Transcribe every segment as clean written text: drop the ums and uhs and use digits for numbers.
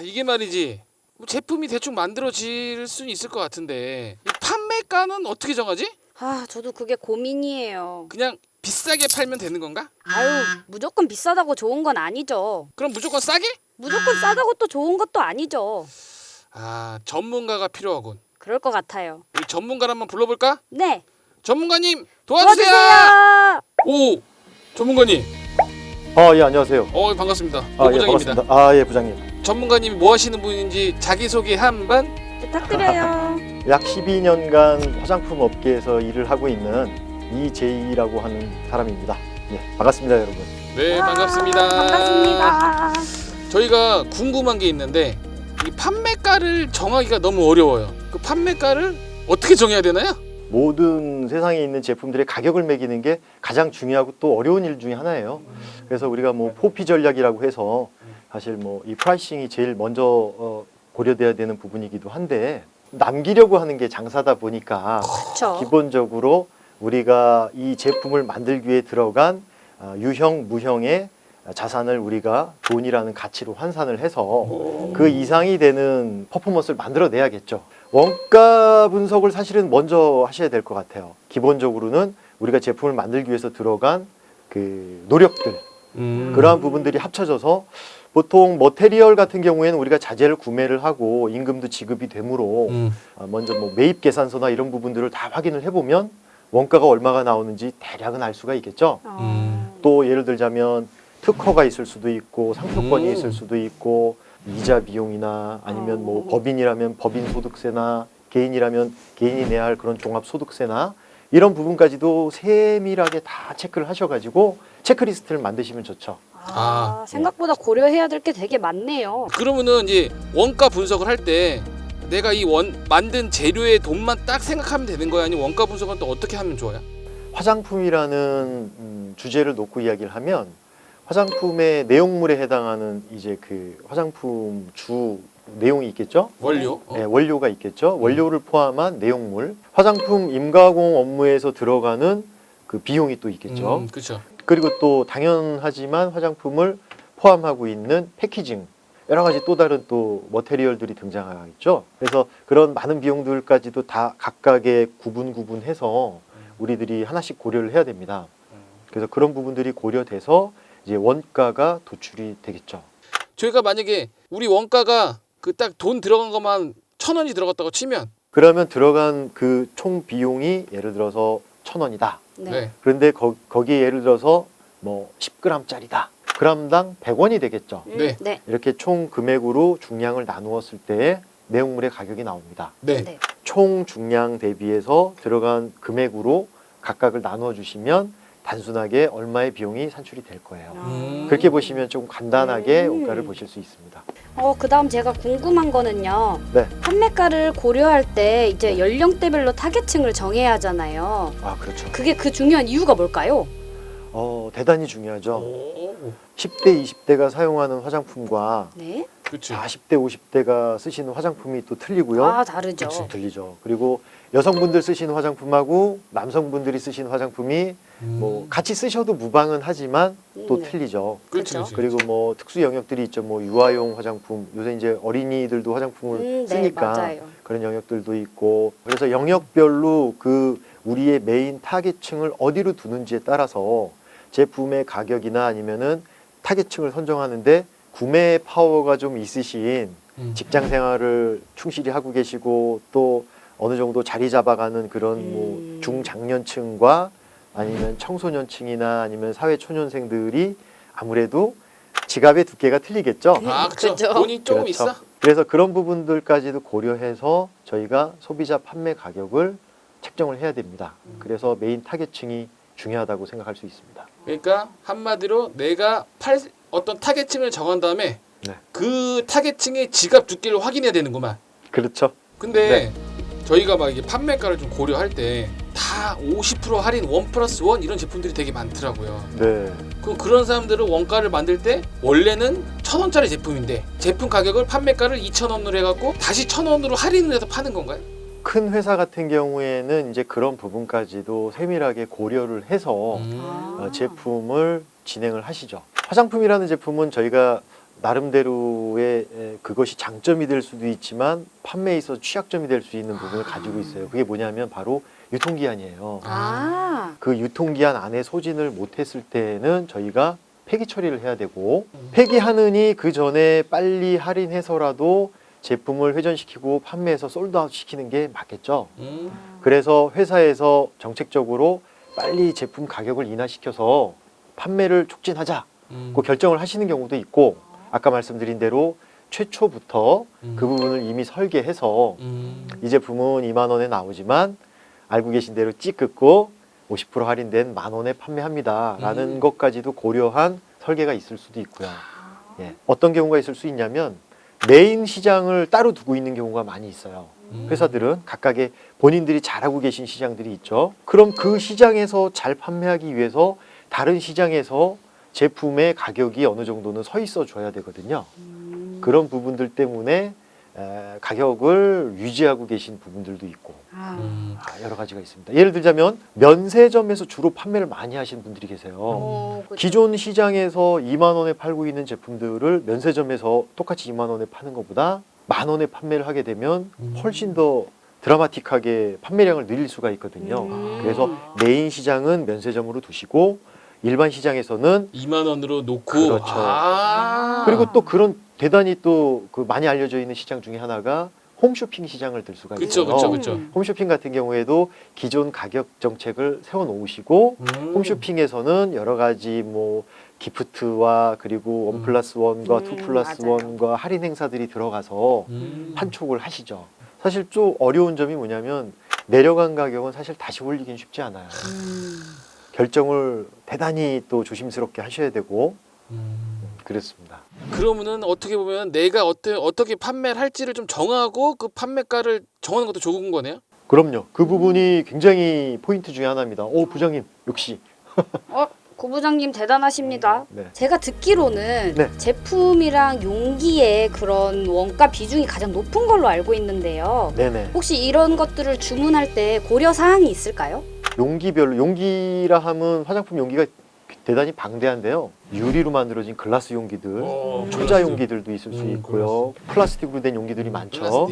이게 말이지. 뭐 제품이 대충 만들어질 수는 있을 것 같은데 이 판매가는 어떻게 정하지? 아, 저도 그게 고민이에요. 그냥 비싸게 팔면 되는 건가? 아유, 무조건 비싸다고 좋은 건 아니죠. 그럼 무조건 싸게? 무조건 싸다고 또 좋은 것도 아니죠. 아, 전문가가 필요하군. 그럴 것 같아요. 우리 전문가를 한번 불러볼까? 네, 전문가님 도와주세요. 도와주세요. 오, 전문가님. 예, 안녕하세요. 반갑습니다. 예, 부장입니다. 반갑습니다. 예, 부장님. 전문가님이 뭐 하시는 분인지 자기소개 한번. 부탁드려요. 약 12년간 화장품 업계에서 일을 하고 있는 이재희라고 하는 사람입니다. 예, 반갑습니다, 여러분. 네, 와, 반갑습니다. 반갑습니다. 저희가 궁금한 게 있는데 이 판매가를 정하기가 너무 어려워요. 그 판매가를 어떻게 정해야 되나요? 모든 세상에 있는 제품들의 가격을 매기는 게 가장 중요하고 또 어려운 일 중에 하나예요. 그래서 우리가 뭐 포피 전략이라고 해서 사실 뭐 이 프라이싱이 제일 먼저 고려돼야 되는 부분이기도 한데 남기려고 하는 게 장사다 보니까 그렇죠. 기본적으로 우리가 이 제품을 만들기 위해 들어간 유형, 무형의 자산을 우리가 돈이라는 가치로 환산을 해서 그 이상이 되는 퍼포먼스를 만들어내야겠죠. 원가 분석을 사실은 먼저 하셔야 될 것 같아요. 기본적으로는 우리가 제품을 만들기 위해서 들어간 그 노력들, 그러한 부분들이 합쳐져서 보통 머테리얼 같은 경우에는 우리가 자재를 구매를 하고 임금도 지급이 되므로 먼저 뭐 매입 계산서나 이런 부분들을 다 확인을 해보면 원가가 얼마가 나오는지 대략은 알 수가 있겠죠. 또 예를 들자면 특허가 있을 수도 있고 상표권이 있을 수도 있고 이자 비용이나 아니면 뭐 법인이라면 법인 소득세나 개인이라면 개인이 내야 할 그런 종합 소득세나 이런 부분까지도 세밀하게 다 체크를 하셔가지고 체크리스트를 만드시면 좋죠. 생각보다 고려해야 될 게 되게 많네요. 그러면은 이제 원가 분석을 할 때 내가 이 만든 재료의 돈만 딱 생각하면 되는 거야? 아니면 원가 분석은 또 어떻게 하면 좋아요? 화장품이라는 주제를 놓고 이야기를 하면 화장품의 내용물에 해당하는 이제 그 화장품 주 내용이 있겠죠? 원료? 네, 원료가 있겠죠. 원료를 포함한 내용물, 화장품 임가공 업무에서 들어가는 그 비용이 또 있겠죠. 그렇죠. 그리고 또 당연하지만 화장품을 포함하고 있는 패키징, 여러 가지 또 다른 또 머테리얼들이 등장하겠죠. 그래서 그런 많은 비용들까지도 다 각각의 구분해서 우리들이 하나씩 고려를 해야 됩니다. 그래서 그런 부분들이 고려돼서 이제 원가가 도출이 되겠죠. 저희가 만약에 우리 원가가 그 딱 돈 들어간 것만 1,000원이 들어갔다고 치면 그러면 들어간 그 총 비용이 예를 들어서 1,000원이다. 네. 그런데 거기에 예를 들어서 뭐 10g짜리다. g당 100원이 되겠죠. 네. 네. 이렇게 총 금액으로 중량을 나누었을 때 내용물의 가격이 나옵니다. 네. 네. 총 중량 대비해서 들어간 금액으로 각각을 나누어 주시면 단순하게 얼마의 비용이 산출이 될 거예요. 그렇게 보시면 조금 간단하게 원가를 보실 수 있습니다. 그다음 제가 궁금한 거는요. 네. 판매가를 고려할 때 이제 연령대별로 타겟층을 정해야 하잖아요. 그렇죠. 그게 그 중요한 이유가 뭘까요? 대단히 중요하죠. 오, 10대, 20대가 사용하는 화장품과 네. 그렇죠. 40대, 50대가 쓰시는 화장품이 또 틀리고요. 다르죠. 그치. 틀리죠. 그리고 여성분들 쓰시는 화장품하고 남성분들이 쓰시는 화장품이 뭐 같이 쓰셔도 무방은 하지만 또 네. 틀리죠. 그렇죠. 그리고 뭐 특수 영역들이 있죠. 뭐 유아용 화장품, 요새 이제 어린이들도 화장품을 네, 쓰니까 맞아요. 그런 영역들도 있고, 그래서 영역별로 그 우리의 메인 타겟층을 어디로 두는지에 따라서 제품의 가격이나 아니면은 타겟층을 선정하는데 구매 파워가 좀 있으신 직장 생활을 충실히 하고 계시고 또 어느 정도 자리 잡아가는 그런 뭐 중장년층과 아니면 청소년층이나 아니면 사회 초년생들이 아무래도 지갑의 두께가 틀리겠죠. 그렇죠. 그죠. 돈이 조금 그렇죠. 있어. 그래서 그런 부분들까지도 고려해서 저희가 소비자 판매 가격을 책정을 해야 됩니다. 그래서 메인 타겟층이 중요하다고 생각할 수 있습니다. 그러니까 한마디로 내가 어떤 타겟층을 정한 다음에 네. 그 타겟층의 지갑 두께를 확인해야 되는구만. 그렇죠. 근데 저희가 막 이게 판매가를 좀 고려할 때 다 50% 할인 1+1 이런 제품들이 되게 많더라고요. 네. 그런 사람들은 원가를 만들 때 원래는 1,000원짜리 제품인데 제품 가격을 판매가를 2,000원으로 해갖고 다시 1,000원으로 할인을 해서 파는 건가요? 큰 회사 같은 경우에는 이제 그런 부분까지도 세밀하게 고려를 해서 제품을 진행을 하시죠. 화장품이라는 제품은 저희가 나름대로의 그것이 장점이 될 수도 있지만 판매에 있어서 취약점이 될 수 있는 부분을 가지고 있어요. 그게 뭐냐면 바로 유통기한이에요. 그 유통기한 안에 소진을 못했을 때는 저희가 폐기 처리를 해야 되고, 폐기하느니 그 전에 빨리 할인해서라도 제품을 회전시키고 판매해서 솔드아웃 시키는 게 맞겠죠. 그래서 회사에서 정책적으로 빨리 제품 가격을 인하시켜서 판매를 촉진하자 그 결정을 하시는 경우도 있고, 아까 말씀드린 대로 최초부터 그 부분을 이미 설계해서 이 제품은 2만 원에 나오지만 알고 계신 대로 찌긋고 50% 할인된 10,000원에 판매합니다 라는 것까지도 고려한 설계가 있을 수도 있고요. 예. 어떤 경우가 있을 수 있냐면 메인 시장을 따로 두고 있는 경우가 많이 있어요. 회사들은 각각의 본인들이 잘하고 계신 시장들이 있죠. 그럼 그 시장에서 잘 판매하기 위해서 다른 시장에서 제품의 가격이 어느 정도는 서 있어 줘야 되거든요. 그런 부분들 때문에 가격을 유지하고 계신 부분들도 있고 여러 가지가 있습니다. 예를 들자면 면세점에서 주로 판매를 많이 하시는 분들이 계세요. 기존 시장에서 2만 원에 팔고 있는 제품들을 면세점에서 똑같이 2만 원에 파는 것보다 10,000원에 판매를 하게 되면 훨씬 더 드라마틱하게 판매량을 늘릴 수가 있거든요. 그래서 메인 시장은 면세점으로 두시고 일반 시장에서는 2만 원으로 놓고. 그렇죠. 그리고 또 그런 대단히 또 그 많이 알려져 있는 시장 중에 하나가 홈쇼핑 시장을 들 수가 있어요. 그렇죠. 홈쇼핑 같은 경우에도 기존 가격 정책을 세워 놓으시고 홈쇼핑에서는 여러 가지 뭐 기프트와 그리고 1+1과 2+1과 할인 행사들이 들어가서 판촉을 하시죠. 사실 좀 어려운 점이 뭐냐면 내려간 가격은 사실 다시 올리긴 쉽지 않아요. 결정을 대단히 또 조심스럽게 하셔야 되고 그렇습니다. 그러면은 어떻게 보면 내가 어떻게 판매를 할지를 좀 정하고 그 판매가를 정하는 것도 좋은 거네요? 그럼요. 그 부분이 굉장히 포인트 중에 하나입니다. 부장님 역시. 고 부장님 대단하십니다. 네. 제가 듣기로는 네. 제품이랑 용기의 그런 원가 비중이 가장 높은 걸로 알고 있는데요. 네네. 혹시 이런 것들을 주문할 때 고려 사항이 있을까요? 용기별로, 용기라 하면 화장품 용기가 대단히 방대한데요. 유리로 만들어진 글라스 용기들, 초자 용기들도 있을 수 있고요. 플라스틱으로 된 용기들이 많죠.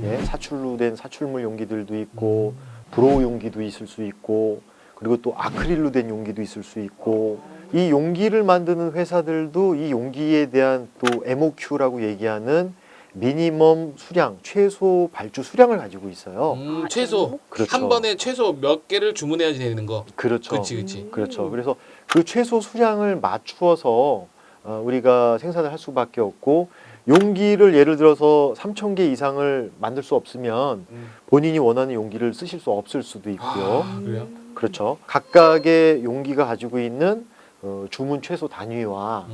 예, 사출로 된 사출물 용기들도 있고, 브로우 용기도 있을 수 있고, 그리고 또 아크릴로 된 용기도 있을 수 있고, 이 용기를 만드는 회사들도 이 용기에 대한 또 MOQ라고 얘기하는 미니멈 수량, 최소 발주 수량을 가지고 있어요. 최소 그렇죠. 한 번에 최소 몇 개를 주문해야 되는 거. 그렇죠. 그렇지. 그렇죠. 그래서 그 최소 수량을 맞추어서 우리가 생산을 할 수밖에 없고, 용기를 예를 들어서 3,000개 이상을 만들 수 없으면 본인이 원하는 용기를 쓰실 수 없을 수도 있고요. 그래요? 그렇죠. 각각의 용기가 가지고 있는 주문 최소 단위와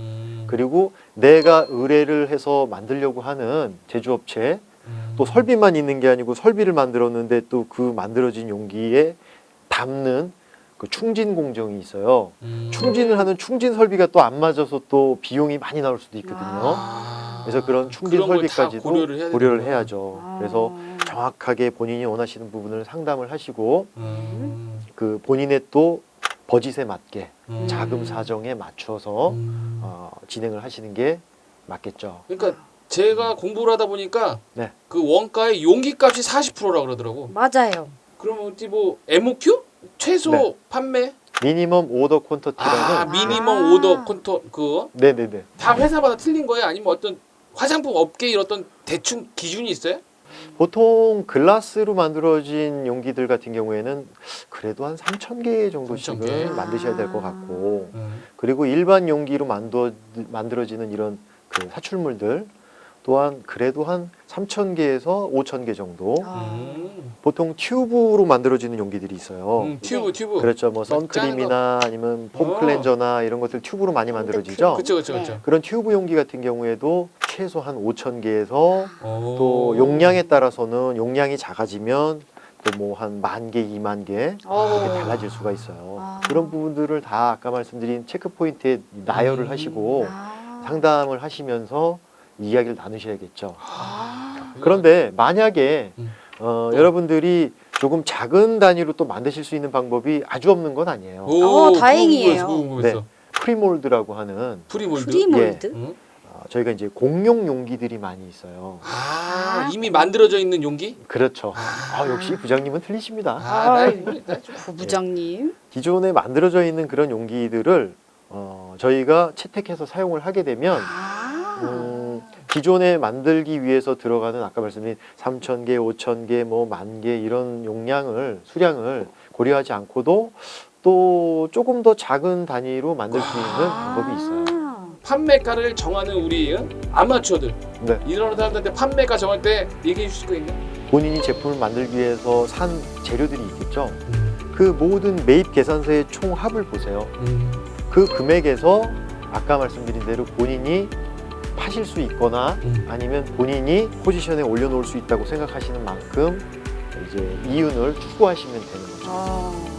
그리고 내가 의뢰를 해서 만들려고 하는 제조업체, 또 설비만 있는 게 아니고 설비를 만들었는데 또 그 만들어진 용기에 담는 그 충진 공정이 있어요. 충진을 하는 충진 설비가 또 안 맞아서 또 비용이 많이 나올 수도 있거든요. 그래서 그런 충진 그런 걸다 설비까지도 고려를 고려를 해야죠. 그래서 정확하게 본인이 원하시는 부분을 상담을 하시고 그 본인의 또 버짓에 맞게 자금 사정에 맞춰서 진행을 하시는 게 맞겠죠. 그러니까 제가 공부를 하다 보니까 네. 그 원가의 용기 값이 40%라 그러더라고. 맞아요. 그러면 어찌 뭐 MOQ? 최소 네. 판매? 미니멈 오더 퀀터티라는 미니멈 오더 콘토 그거? 네네네. 다 회사마다 틀린 거예요? 아니면 어떤 화장품 업계의 어떤 대충 기준이 있어요? 보통 글라스로 만들어진 용기들 같은 경우에는 그래도 한 3,000개 정도씩은 3,000개? 만드셔야 될 것 같고, 그리고 일반 용기로 만들어지는 이런 그 사출물들 또한 그래도 한 3,000개에서 5,000개 정도. 보통 튜브로 만들어지는 용기들이 있어요. 튜브. 그렇죠. 뭐 선크림이나 아니면 폼 클렌저나 이런 것들 튜브로 많이 만들어지죠. 그렇죠. 그런 튜브 용기 같은 경우에도 최소 한 5,000개에서 또 용량에 따라서는 용량이 작아지면 또 뭐 한 10,000개, 20,000개 이렇게 달라질 수가 있어요. 그런 부분들을 다 아까 말씀드린 체크 포인트에 나열을 하시고 상담을 하시면서 이야기를 나누셔야겠죠. 그런데 만약에 여러분들이 조금 작은 단위로 또 만드실 수 있는 방법이 아주 없는 건 아니에요. 다행이에요. 네. 프리몰드라고 하는 프리몰드? 프리몰드? 저희가 이제 공용 용기들이 많이 있어요. 이미 만들어져 있는 용기? 그렇죠. 역시 부장님은 틀리십니다. 나 좀- 부부장님. 기존에 만들어져 있는 그런 용기들을 저희가 채택해서 사용을 하게 되면 기존에 만들기 위해서 들어가는 아까 말씀드린 3,000개, 5,000개, 뭐 10,000개 이런 용량을 수량을 고려하지 않고도 또 조금 더 작은 단위로 만들 수 있는 방법이 있어요. 판매가를 정하는 우리 아마추어들 네. 이런 사람들한테 판매가 정할 때 얘기해 주실 거 있나요? 본인이 제품을 만들기 위해서 산 재료들이 있겠죠. 그 모든 매입 계산서의 총합을 보세요. 그 금액에서 아까 말씀드린 대로 본인이 파실 수 있거나 아니면 본인이 포지션에 올려놓을 수 있다고 생각하시는 만큼 이제 이윤을 추구하시면 되는 거죠.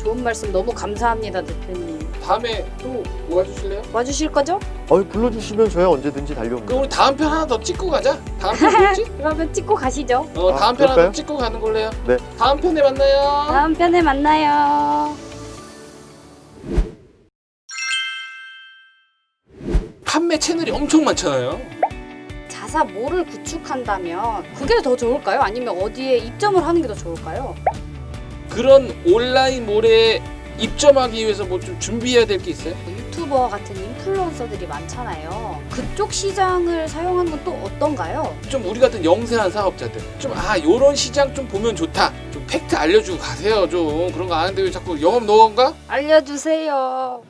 좋은 말씀 너무 감사합니다, 대표님. 다음에 또 와주실래요? 와주실 거죠? 불러주시면 저야 언제든지 그럼 달려옵니다. 우리 다음 편 하나 더 찍고 가자. 다음 편 뭐지? 그러면 찍고 가시죠. 다음 편 하나 그럴까요? 더 찍고 가는 걸로 해요. 네. 다음 편에 만나요. 다음 편에 만나요. 판매 채널이 엄청 많잖아요. 자사몰을 구축한다면 그게 더 좋을까요? 아니면 어디에 입점을 하는 게 더 좋을까요? 그런 온라인 몰에 입점하기 위해서 뭐 좀 준비해야 될 게 있어요? 유튜버 같은 인플루언서들이 많잖아요. 그쪽 시장을 사용하는 건 또 어떤가요? 좀 우리 같은 영세한 사업자들 좀 요런 시장 좀 보면 좋다. 좀 팩트 알려주고 가세요. 좀 그런 거 아는데 왜 자꾸 영업 노하우인가? 알려주세요.